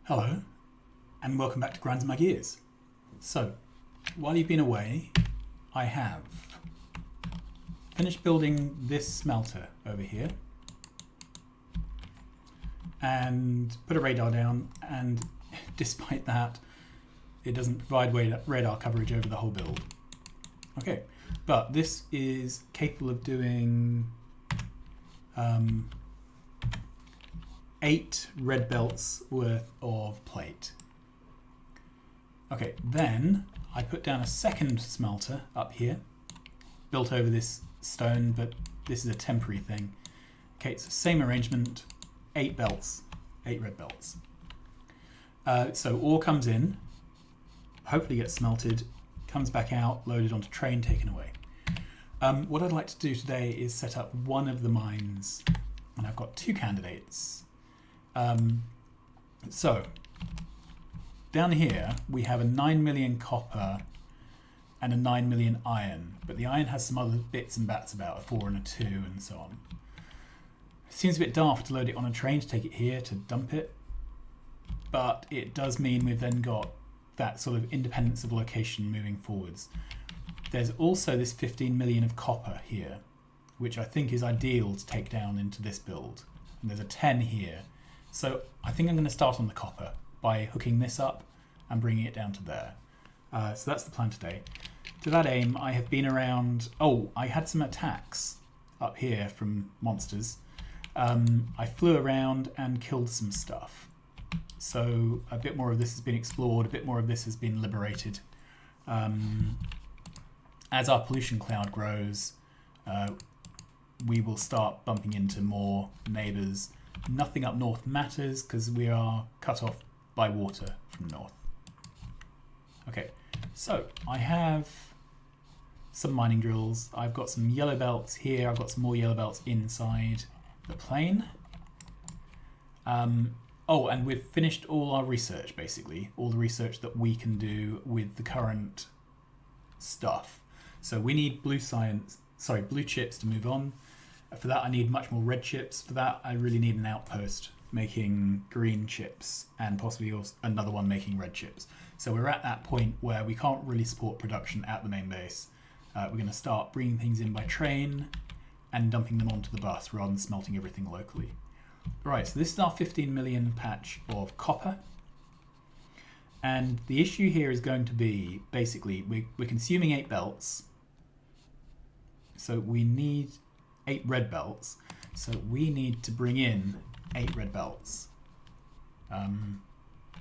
Hello, and welcome back to Grinds My Gears. So, while you've been away, I have finished building this smelter over here and put a radar down, and despite that, it doesn't provide radar coverage over the whole build. Okay, but this is capable of doing 8 red belts worth of plate. Okay, then I put down a second smelter up here, built over this stone, but this is a temporary thing. Okay, it's the same arrangement, 8 belts, 8 red belts. So ore comes in, hopefully gets smelted, comes back out, loaded onto train, taken away. What I'd like to do today is set up one of the mines, and I've got 2 candidates. So down here we have a 9 million copper and a 9 million iron, but the iron has some other bits and bats about, a 4 and a 2 and so on. It seems a bit daft to load it on a train to take it here to dump it, but it does mean we've then got that sort of independence of location moving forwards. There's also this 15 million of copper here, which I think is ideal to take down into this build. And there's a 10 here. So I think I'm going to start on the copper by hooking this up and bringing it down to there. So that's the plan today. To that aim, I have been around... Oh, I had some attacks up here from monsters. I flew around and killed some stuff. So a bit more of this has been explored, a bit more of this has been liberated. As our pollution cloud grows, we will start bumping into more neighbours. Nothing up north matters because we are cut off by water from north. Okay, so I have some mining drills. I've got some yellow belts here. I've got some more yellow belts inside the plane. Oh, and we've finished all our research, basically. All the research that we can do with the current stuff. So we need blue chips to move on. For that, I need much more red chips. For that, I really need an outpost making green chips and possibly also another one making red chips. So we're at that point where we can't really support production at the main base. We're going to start bringing things in by train and dumping them onto the bus rather than smelting everything locally. Right, so this is our 15 million patch of copper. And the issue here is going to be, basically, we're consuming 8 belts. So we need 8 red belts. So we need to bring in 8 red belts.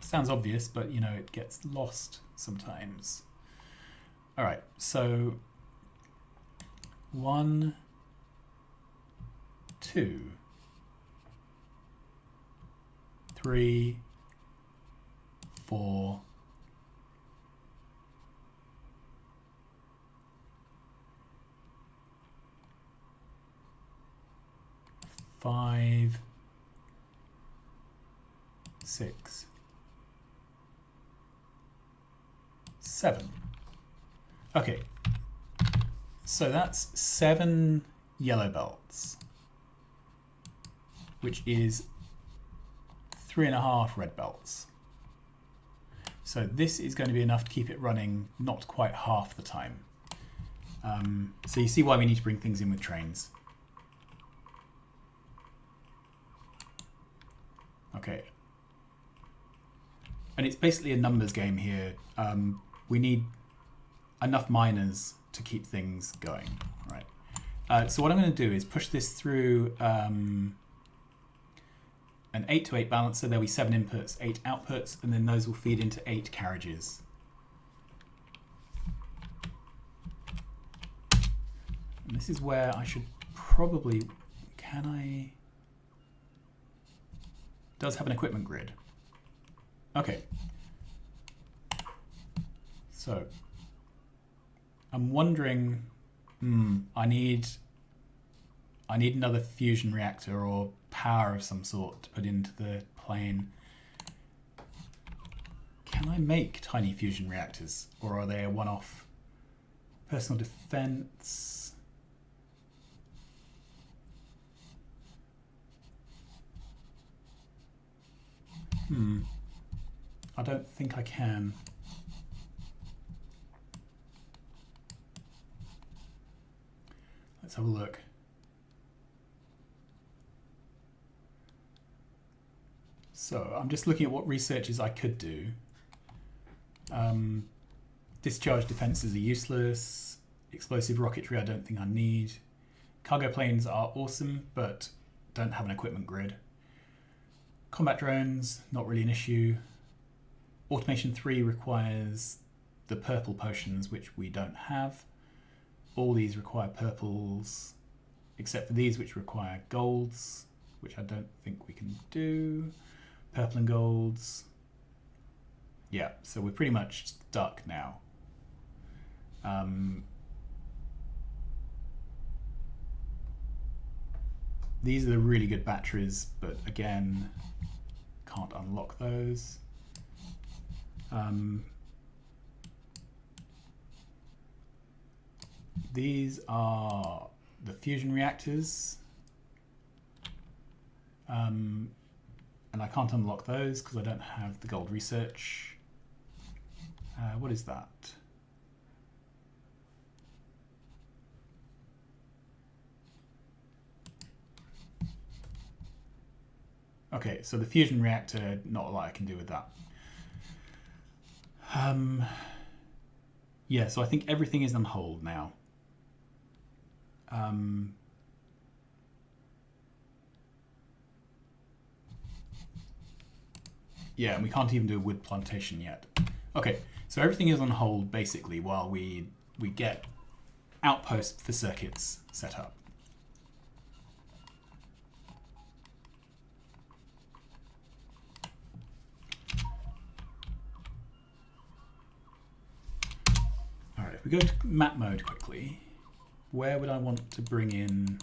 Sounds obvious, but you know, it gets lost sometimes. All right, so 1, 2, 3, 4, 5, 6, 7. Okay, so that's 7 yellow belts, which is 3.5 red belts. So this is going to be enough to keep it running not quite half the time. So you see why we need to bring things in with trains. Okay. And it's basically a numbers game here. We need enough miners to keep things going. Right. So what I'm going to do is push this through an 8 to 8 balancer. There'll be 7 inputs, 8 outputs, and then those will feed into 8 carriages. And this is where I should probably... Can I... Does have an equipment grid. Okay. So I'm wondering, I need another fusion reactor or power of some sort to put into the plane. Can I make tiny fusion reactors, or are they a one-off? Personal defense. I don't think I can. Let's have a look. So I'm just looking at what researches I could do. Discharge defenses are useless. Explosive rocketry I don't think I need. Cargo planes are awesome, but don't have an equipment grid. Combat drones, not really an issue. Automation 3 requires the purple potions, which we don't have. All these require purples, except for these which require golds, which I don't think we can do. Purple and golds. Yeah, so we're pretty much stuck now. These are the really good batteries, but again, can't unlock those. These are the fusion reactors. And I can't unlock those because I don't have the gold research. What is that? Okay, so the fusion reactor, not a lot I can do with that. Yeah, so I think everything is on hold now. Yeah, and we can't even do a wood plantation yet. Okay, so everything is on hold basically while we get outposts for circuits set up. All right, if we go to map mode quickly, where would I want to bring in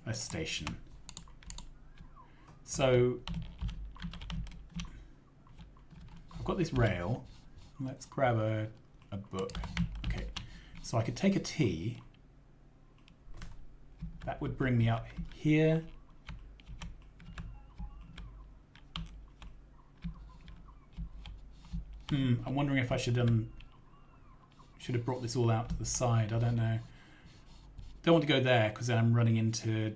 a station? So I've got this rail. Let's grab a book. Okay, so I could take a T. That would bring me up here. I'm wondering if I should have brought this all out to the side. I don't know. Don't want to go there because then I'm running into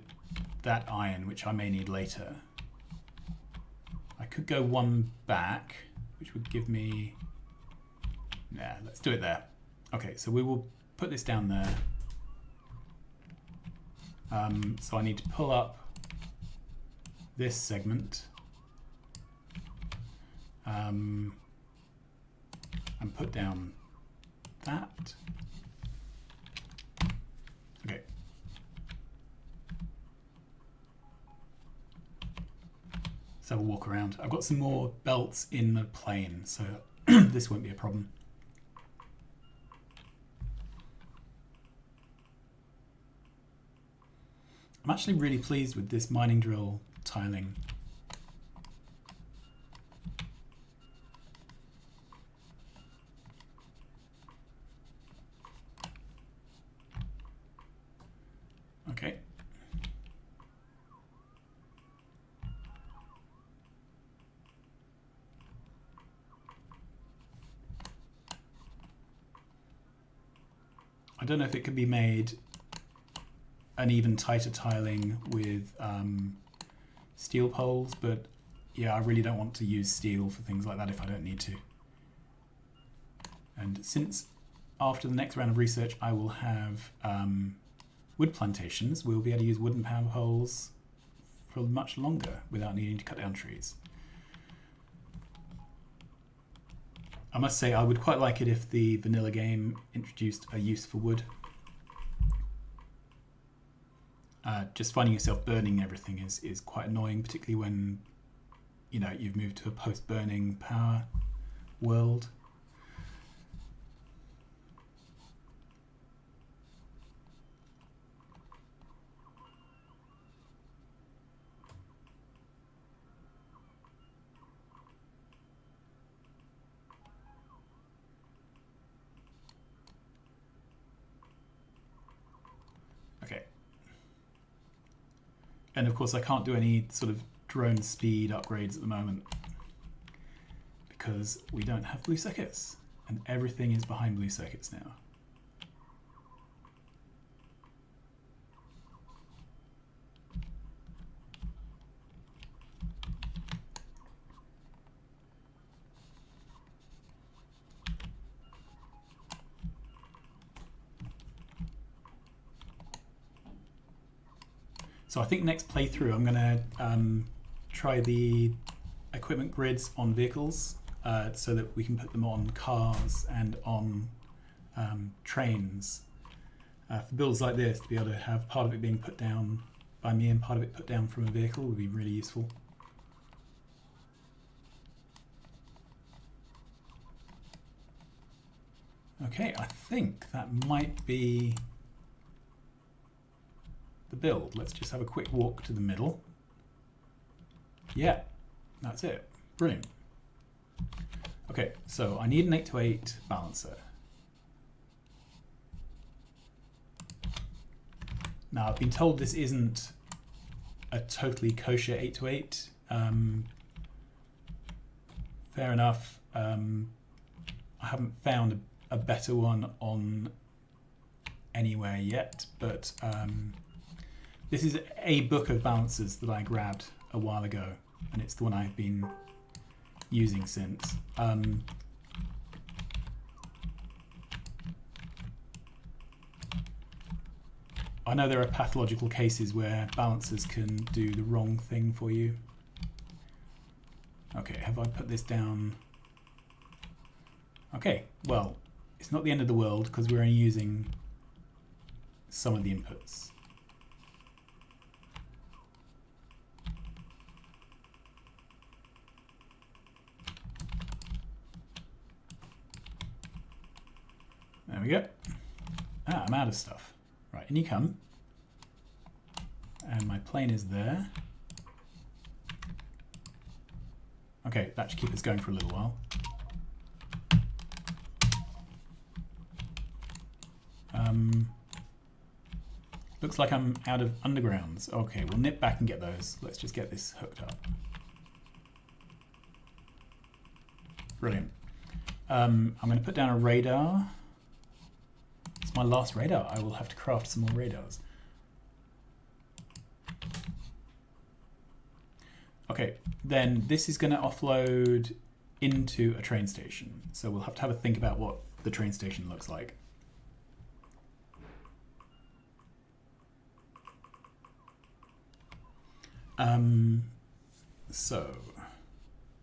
that iron, which I may need later. I could go one back, which would give me... Nah, let's do it there. Okay, so we will put this down there. So I need to pull up this segment and put down that. Okay. Let's have a walk around. I've got some more belts in the plane, so this won't be a problem. I'm actually really pleased with this mining drill tiling. Okay. I don't know if it could be made an even tighter tiling with steel poles, but yeah, I really don't want to use steel for things like that if I don't need to. And since after the next round of research I will have wood plantations, we'll be able to use wooden power poles for much longer without needing to cut down trees. I must say I would quite like it if the vanilla game introduced a use for wood. Just finding yourself burning everything is quite annoying, particularly when you've moved to a post-burning power world. Okay. And of course I can't do any sort of drone speed upgrades at the moment because we don't have blue circuits and everything is behind blue circuits now. So I think next playthrough I'm going to try the equipment grids on vehicles so that we can put them on cars and on trains. For builds like this, to be able to have part of it being put down by me and part of it put down from a vehicle would be really useful. Okay, I think that might be the build. Let's just have a quick walk to the middle. Yeah, that's it. Brilliant. Okay, so I need an 8-to-8 balancer. Now I've been told this isn't a totally kosher 8-to-8. Fair enough. I haven't found a better one on anywhere yet, but this is a book of balancers that I grabbed a while ago, and it's the one I've been using since. I know there are pathological cases where balancers can do the wrong thing for you. Okay, have I put this down? Okay, well, it's not the end of the world because we're only using some of the inputs. There we go. Ah, I'm out of stuff. Right, in you come. And my plane is there. Okay, that should keep us going for a little while. Looks like I'm out of undergrounds. Okay, we'll nip back and get those. Let's just get this hooked up. Brilliant. I'm going to put down a radar. It's my last radar. I will have to craft some more radars. Okay, then this is going to offload into a train station. So we'll have to have a think about what the train station looks like. So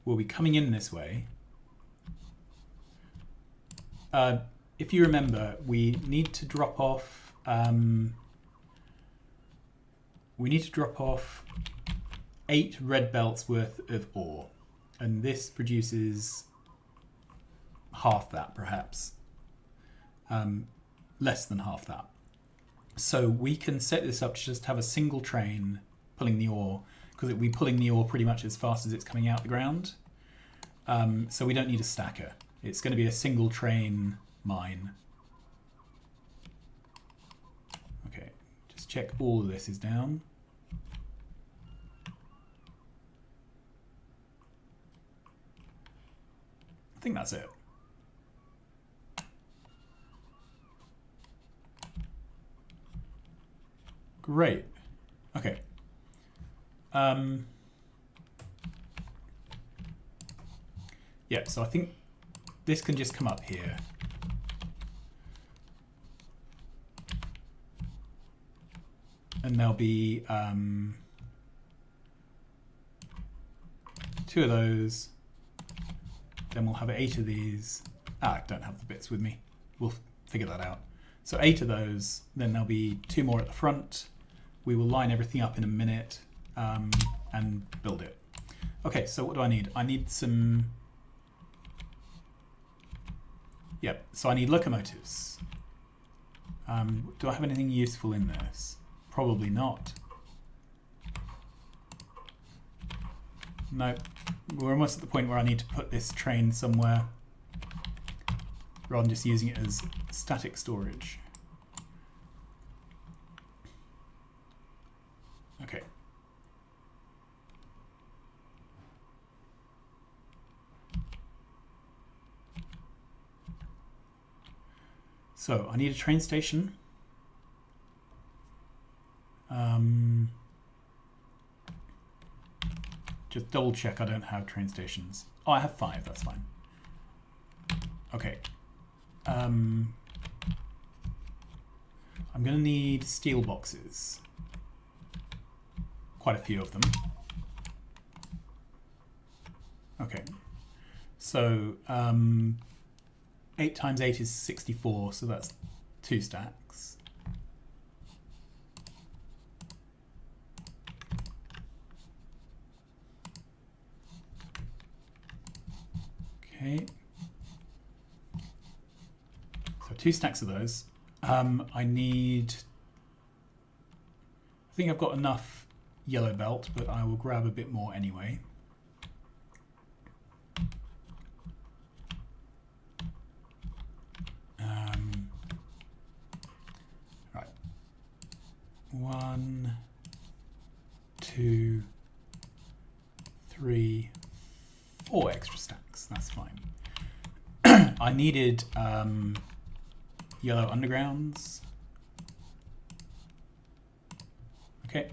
we'll be coming in this way. If you remember, we need to drop off 8 red belts worth of ore, and this produces half that, perhaps less than half that. So we can set this up to just have a single train pulling the ore, because it'll be pulling the ore pretty much as fast as it's coming out the ground. So we don't need a stacker. It's going to be a single train mine. Okay, just check all of this is down. I think that's it. Great. Okay. Yeah, so I think this can just come up here. And there'll be 2 of those. Then we'll have 8 of these. I don't have the bits with me. We'll figure that out. So 8 of those, then there'll be 2 more at the front. We will line everything up in a minute and build it. Okay, so what do I need? I need some... Yep, so I need locomotives. Do I have anything useful in this? Probably not. No, we're almost at the point where I need to put this train somewhere rather than just using it as static storage. Okay. So I need a train station. Just double check I don't have train stations. Oh, I have 5, that's fine. Okay. I'm going to need steel boxes. Quite a few of them. Okay. So 8 times 8 is 64, so that's 2 stacks. Okay. So 2 stacks of those. I think I've got enough yellow belt, but I will grab a bit more anyway. Right. 1, 2, 3, 4 extra stacks. That's fine. I needed yellow undergrounds. Okay.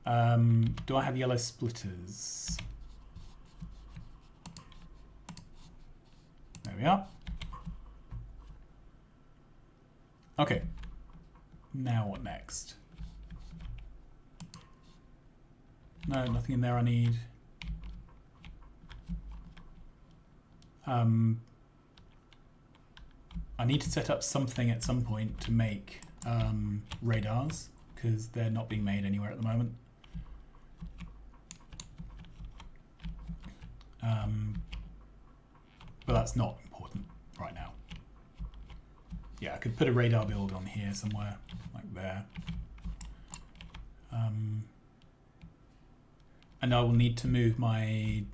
Do I have yellow splitters? There we are. Okay. Now what next? No, nothing in there I need. I need to set up something at some point to make radars, because they're not being made anywhere at the moment. But that's not important right now. Yeah, I could put a radar build on here somewhere, like there. And I will need to move my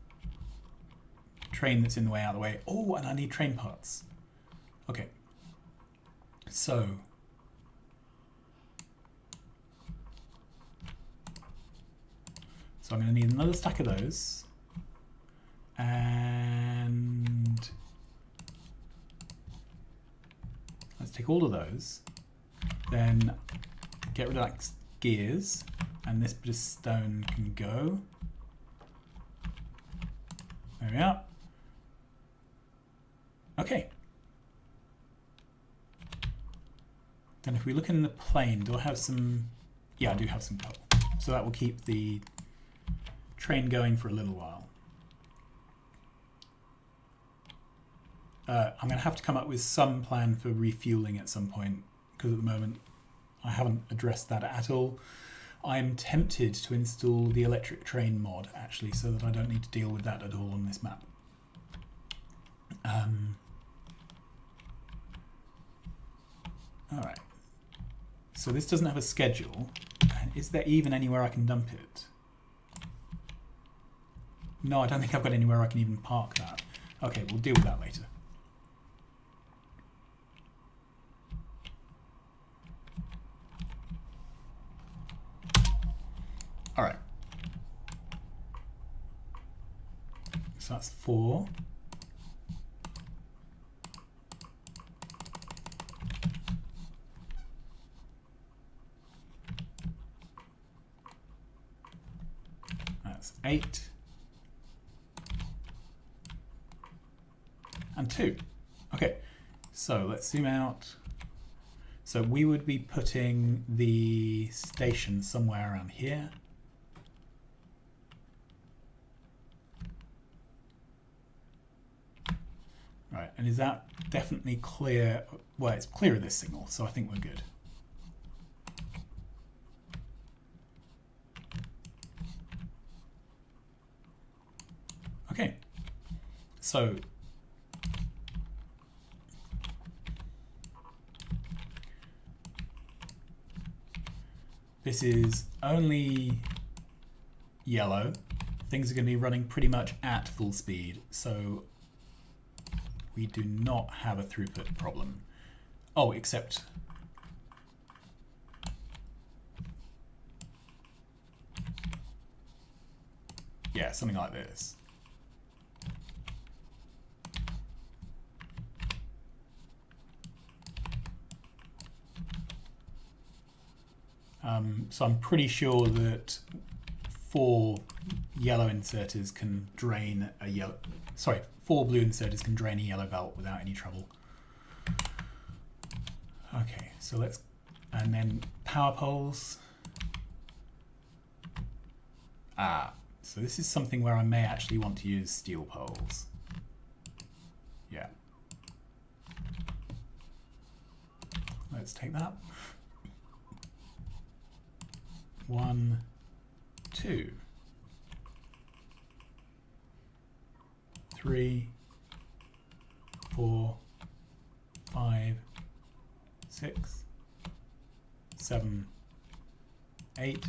train that's in the way out of the way. Oh, and I need train parts. Okay. So I'm going to need another stack of those. And let's take all of those. Then get rid of that gears, and this bit of stone can go. There we are. Okay. Then if we look in the plane, do I have some... Yeah, I do have some coal. So that will keep the train going for a little while. I'm going to have to come up with some plan for refueling at some point, because at the moment I haven't addressed that at all. I'm tempted to install the electric train mod, actually, so that I don't need to deal with that at all on this map. Alright. So this doesn't have a schedule. Is there even anywhere I can dump it? No, I don't think I've got anywhere I can even park that. Okay, we'll deal with that later. All right. So that's 4. That's 8. And 2. Okay, so let's zoom out. So we would be putting the station somewhere around here. Right, and is that definitely clear? Well, it's clear of this signal, so I think we're good. Okay, so this is only yellow. Things are going to be running pretty much at full speed, so we do not have a throughput problem. Oh, except yeah, something like this. So I'm pretty sure that 4 yellow inserters can drain a yellow, sorry, 4 blue inserters can drain a yellow belt without any trouble. Okay, so let's, and then power poles. So this is something where I may actually want to use steel poles. Yeah. Let's take that. 1, 2, 3, 4, 5, 6, 7, 8.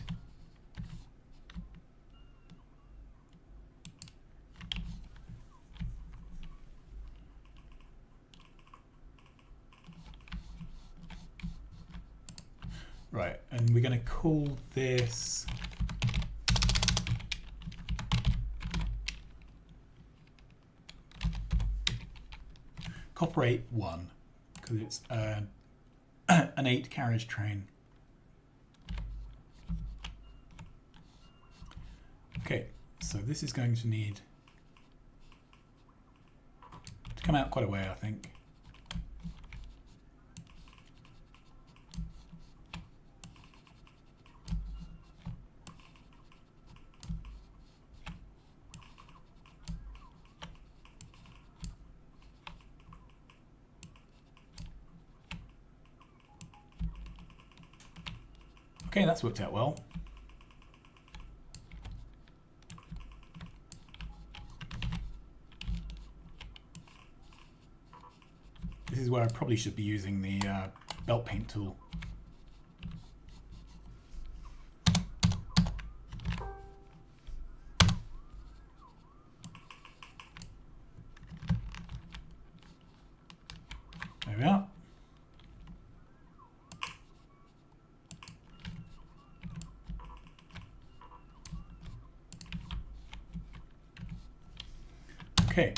Right, and we're going to call this Copper 8-1 because it's an 8 carriage train. Okay, so this is going to need to come out quite a way, I think. Okay, that's worked out well. This is where I probably should be using the belt paint tool. There we are. Okay.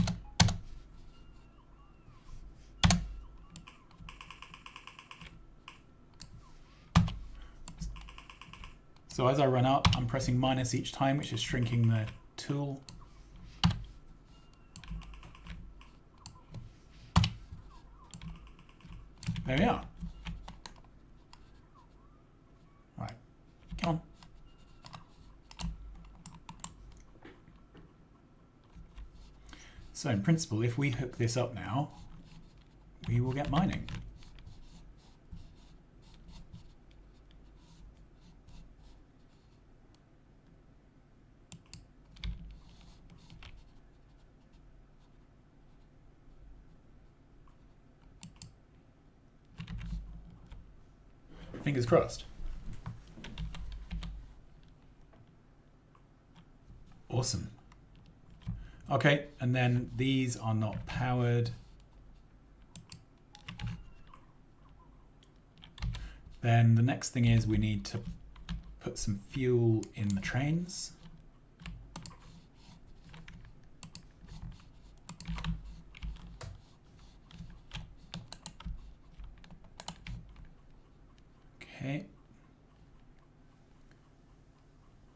So as I run up, I'm pressing minus each time, which is shrinking the tool. There we are. Right, come on. So in principle, if we hook this up now, we will get mining. Fingers crossed. Awesome. Okay, and then these are not powered. Then the next thing is we need to put some fuel in the trains. Okay.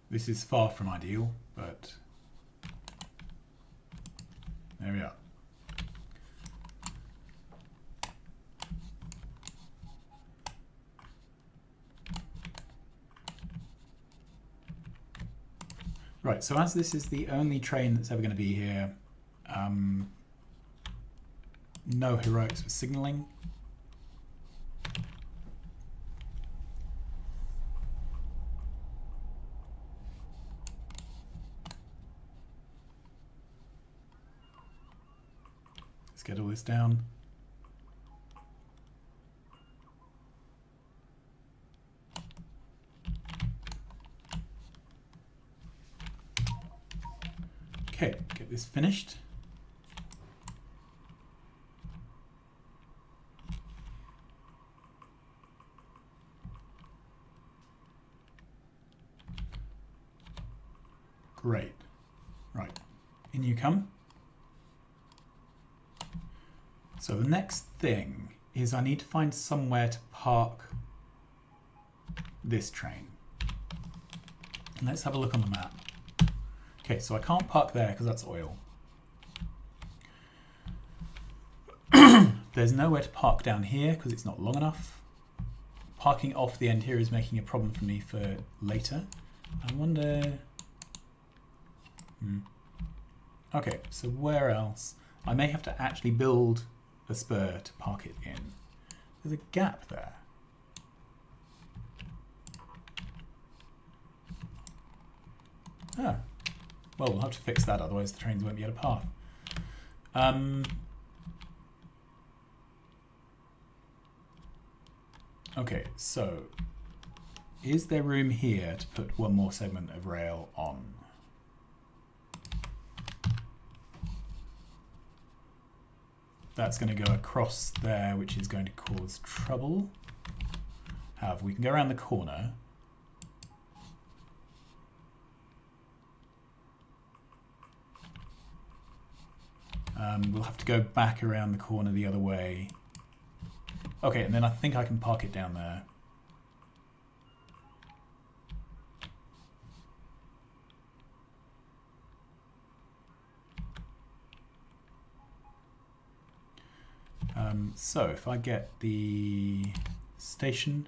This is far from ideal, but there we are. Right, so as this is the only train that's ever going to be here, no heroics for signaling. Let's get all this down. Okay, get this finished. Great. Right, in you come. So the next thing is I need to find somewhere to park this train. And let's have a look on the map. Okay, so I can't park there because that's oil. There's nowhere to park down here because it's not long enough. Parking off the end here is making a problem for me for later. I wonder... Okay, so where else? I may have to actually build a spur to park it in. There's a gap there. Ah, well, we'll have to fix that, otherwise the trains won't be able to pass. Okay, so is there room here to put one more segment of rail on? That's going to go across there, which is going to cause trouble. However, we can go around the corner. We'll have to go back around the corner the other way. Okay, and then I think I can park it down there. So if I get the station,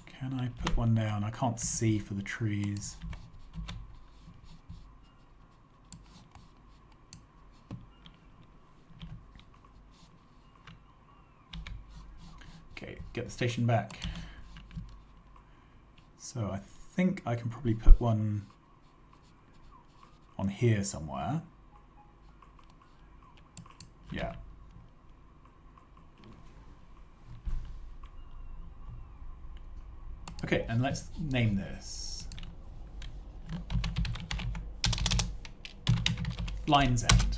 can I put one down? I can't see for the trees. Okay, get the station back. So I think I can probably put one on here somewhere. Yeah. Okay, and let's name this Line's End.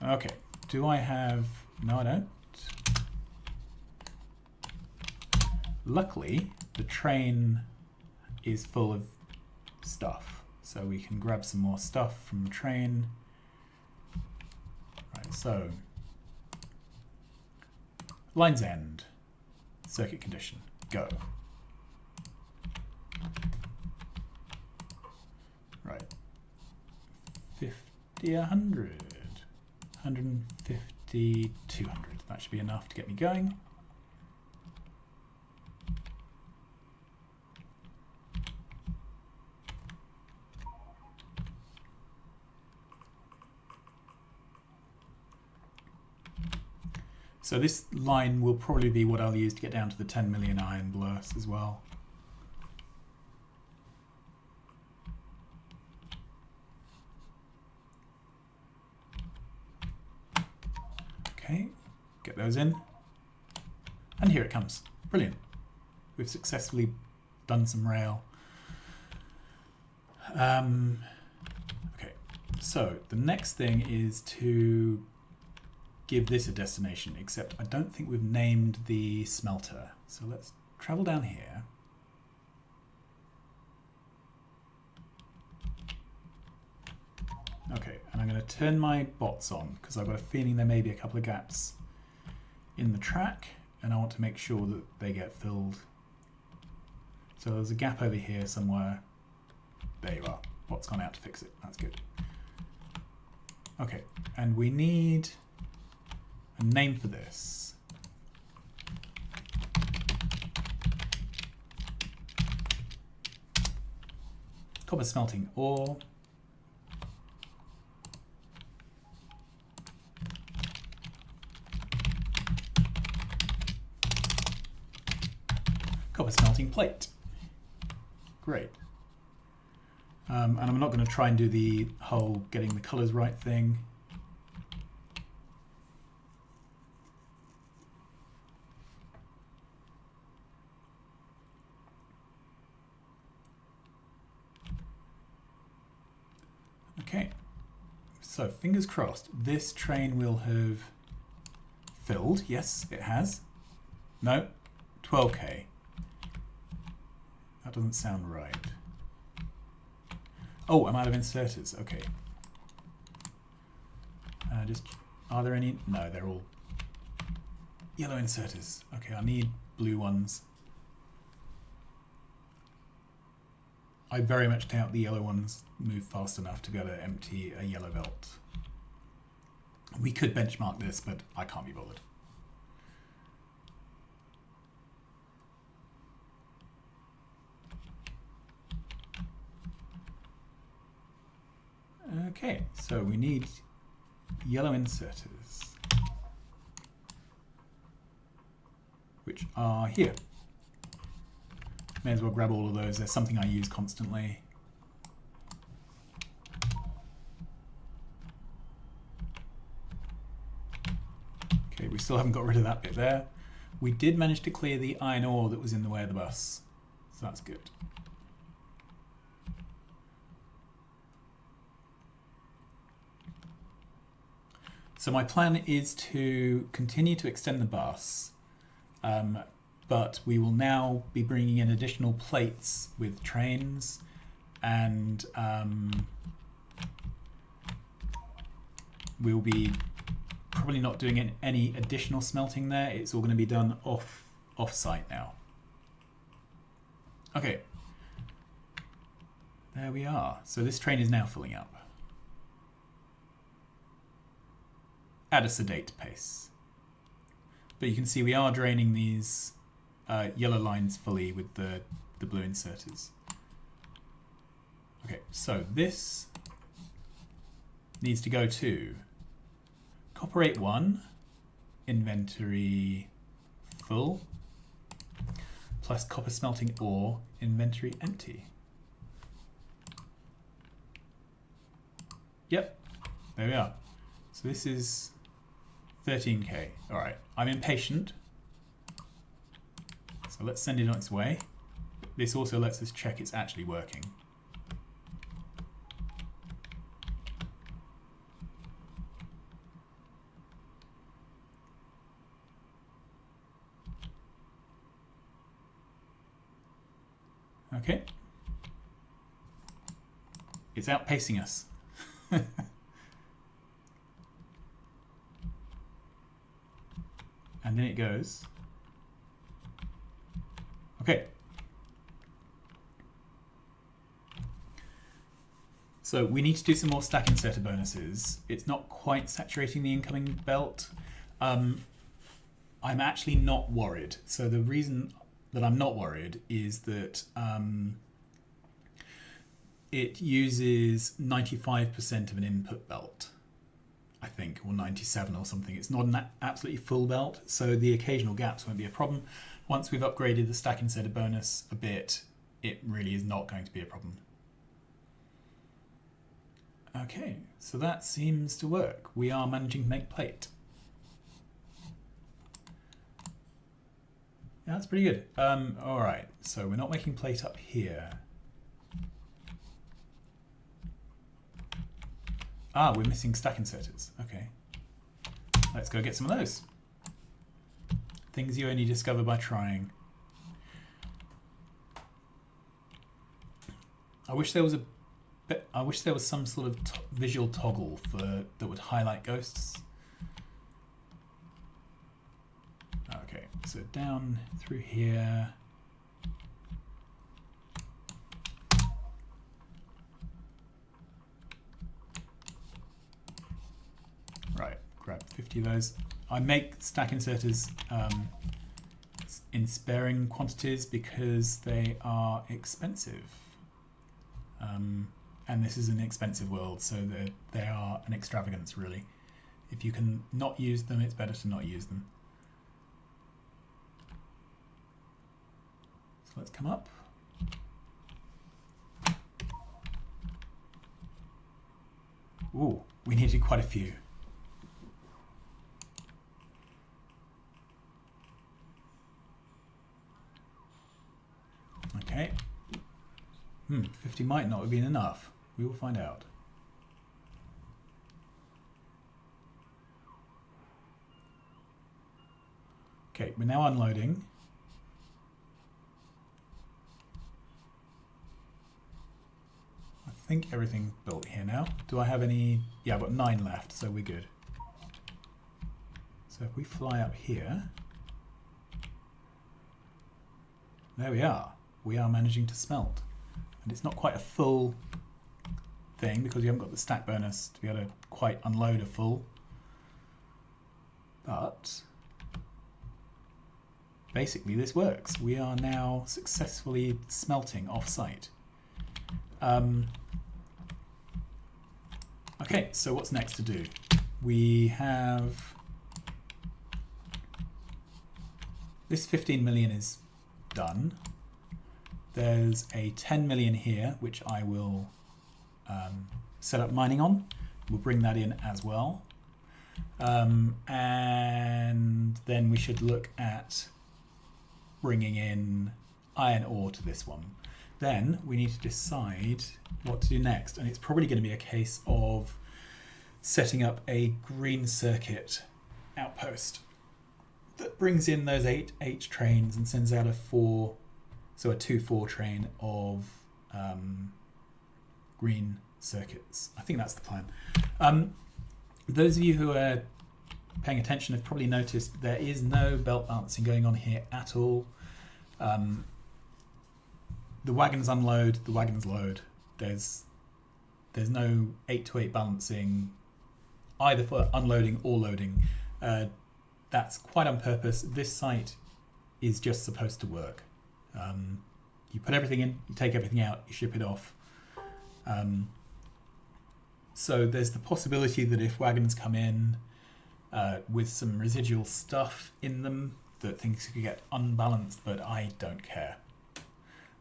Okay, do I have... No, I don't. Luckily, the train is full of stuff, so we can grab some more stuff from the train. Right, so Line's End, circuit condition, go. Right, 50, 100, 150, 200. That should be enough to get me going. So this line will probably be what I'll use to get down to the 10 million iron blurse as well. Okay, get those in. And here it comes. Brilliant. We've successfully done some rail. Okay, so the next thing is to give this a destination, except I don't think we've named the smelter. So let's travel down here. Okay, and I'm going to turn my bots on because I've got a feeling there may be a couple of gaps in the track and I want to make sure that they get filled. So there's a gap over here somewhere. There you are. Bot's gone out to fix it. That's good. Okay, and we need a name for this. Copper smelting ore. Copper smelting plate. Great. And I'm not going to try and do the whole getting the colours right thing. Okay, so fingers crossed, this train will have filled. Yes, it has. No, 12k. That doesn't sound right. Oh, I'm out of inserters. Okay. Are there any? No, they're all yellow inserters. Okay, I need blue ones. I very much doubt the yellow ones move fast enough to be able to empty a yellow belt. We could benchmark this, but I can't be bothered. Okay, so we need yellow inserters, which are here. May as well grab all of those. There's something I use constantly. Okay, we still haven't got rid of that bit there. We did manage to clear the iron ore that was in the way of the bus, so that's good. So my plan is to continue to extend the bus, but we will now be bringing in additional plates with trains, and we'll be probably not doing any additional smelting there. It's all going to be done off-site now. Okay, there we are. So this train is now filling up at a sedate pace. But you can see we are draining these yellow lines fully with the blue inserters. Okay, so this needs to go to copper 8.1, inventory full, plus copper smelting ore, inventory empty. Yep, there we are. So this is 13k. All right, I'm impatient, so let's send it on its way. This also lets us check it's actually working. Okay, it's outpacing us. And then it goes. Okay. So we need to do some more stack inserter bonuses. It's not quite saturating the incoming belt. I'm actually not worried. So the reason that I'm not worried is that it uses 95% of an input belt, I think, or 97 or something. It's not an absolutely full belt, so the occasional gaps won't be a problem. Once we've upgraded the stack inserter bonus a bit, it really is not going to be a problem. Okay, so that seems to work. We are managing to make plate. Yeah, that's pretty good. All right, so we're not making plate up here. Ah, we're missing stack inserters. Okay. Let's go get some of those. Things you only discover by trying. I wish there was some sort of visual toggle that would highlight ghosts. Okay, so down through here. Right, grab 50 of those. I make stack inserters in sparing quantities because they are expensive. And this is an expensive world, so they are an extravagance, really. If you can not use them, it's better to not use them. So let's come up. Ooh, we needed quite a few. Okay. 50 might not have been enough. We will find out. Okay, we're now unloading. I think everything's built here now. Do I have any? Yeah, I've got 9 left, so we're good. So if we fly up here, there we are. We are managing to smelt. And it's not quite a full thing because you haven't got the stack bonus to be able to quite unload a full. But basically this works. We are now successfully smelting off-site. Okay, so what's next to do? We have this 15 million is done. There's a 10 million here, which I will set up mining on. We'll bring that in as well. And then we should look at bringing in iron ore to this one. Then we need to decide what to do next. And it's probably going to be a case of setting up a green circuit outpost that brings in those 8 trains and sends out a 4, so a 2-4 train of green circuits. I think that's the plan. Those of you who are paying attention have probably noticed there is no belt balancing going on here at all. The wagons unload, the wagons load. There's no 8 to 8 balancing either for unloading or loading. That's quite on purpose. This site is just supposed to work. You put everything in, you take everything out, you ship it off. So there's the possibility that if wagons come in with some residual stuff in them, that things could get unbalanced, but I don't care.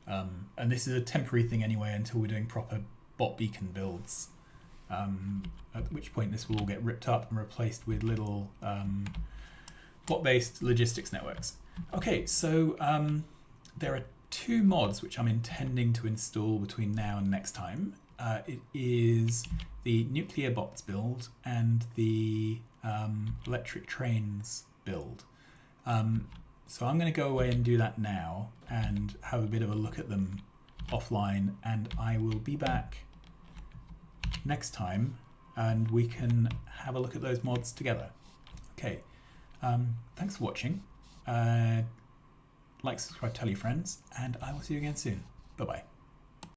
And this is a temporary thing anyway until we're doing proper bot beacon builds, at which point this will all get ripped up and replaced with little bot-based logistics networks. Okay, so there are 2 mods which I'm intending to install between now and next time. It is the nuclear bots build and the electric trains build. So I'm going to go away and do that now and have a bit of a look at them offline, and I will be back next time and we can have a look at those mods together. Okay, thanks for watching. Like, subscribe, tell your friends, and I will see you again soon. Bye-bye.